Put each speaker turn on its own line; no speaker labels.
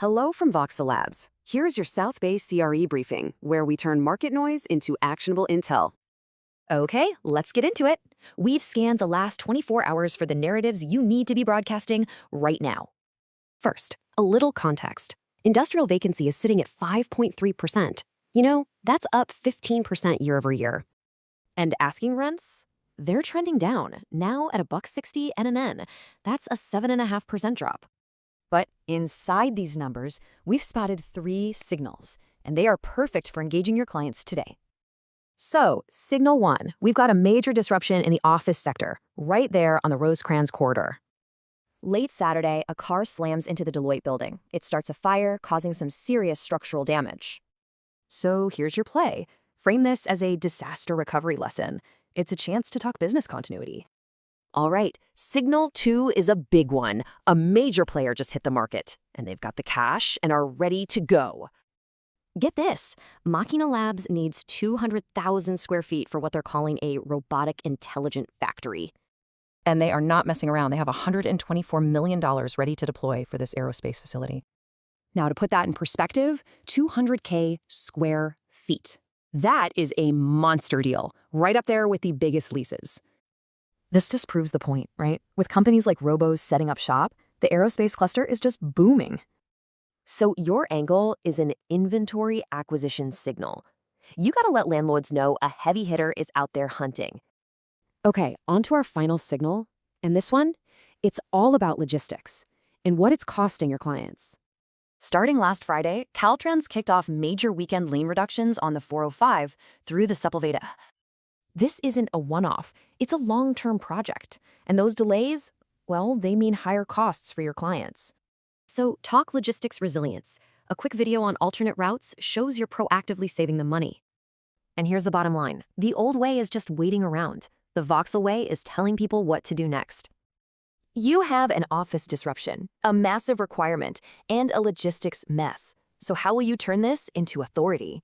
Hello from Voxel Labs. Here's your South Bay CRE Briefing, where we turn market noise into actionable intel.
Okay, let's get into it. We've scanned the last 24 hours for the narratives you need to be broadcasting right now. First, a little context. Industrial vacancy is sitting at 5.3%. You know, that's up 15% year over year. And asking rents? They're trending down, now at $1.60 NNN. That's a 7.5% drop. But inside these numbers, we've spotted 3 signals, and they are perfect for engaging your clients today. So, signal 1, we've got a major disruption in the office sector, right there on the Rosecrans corridor. Late Saturday, a car slams into the Deloitte building. It starts a fire, causing some serious structural damage. So here's your play. Frame this as a disaster recovery lesson. It's a chance to talk business continuity. All right, signal 2 is a big one. A major player just hit the market, and they've got the cash and are ready to go. Get this, Machina Labs needs 200,000 square feet for what they're calling a robotic intelligent factory. And they are not messing around. They have $124 million ready to deploy for this aerospace facility. Now, to put that in perspective, 200K square feet. That is a monster deal, right up there with the biggest leases. This just proves the point, right? With companies like Robo's setting up shop, the aerospace cluster is just booming. So your angle is an inventory acquisition signal. You gotta let landlords know a heavy hitter is out there hunting. Okay, on to our final signal. And this one, it's all about logistics and what it's costing your clients. Starting last Friday, Caltrans kicked off major weekend lane reductions on the 405 through the Sepulveda. This isn't a one-off, it's a long-term project. And those delays, well, they mean higher costs for your clients. So talk logistics resilience. A quick video on alternate routes shows you're proactively saving them money. And here's the bottom line. The old way is just waiting around. The Voxel way is telling people what to do next. You have an office disruption, a massive requirement, and a logistics mess. So how will you turn this into authority?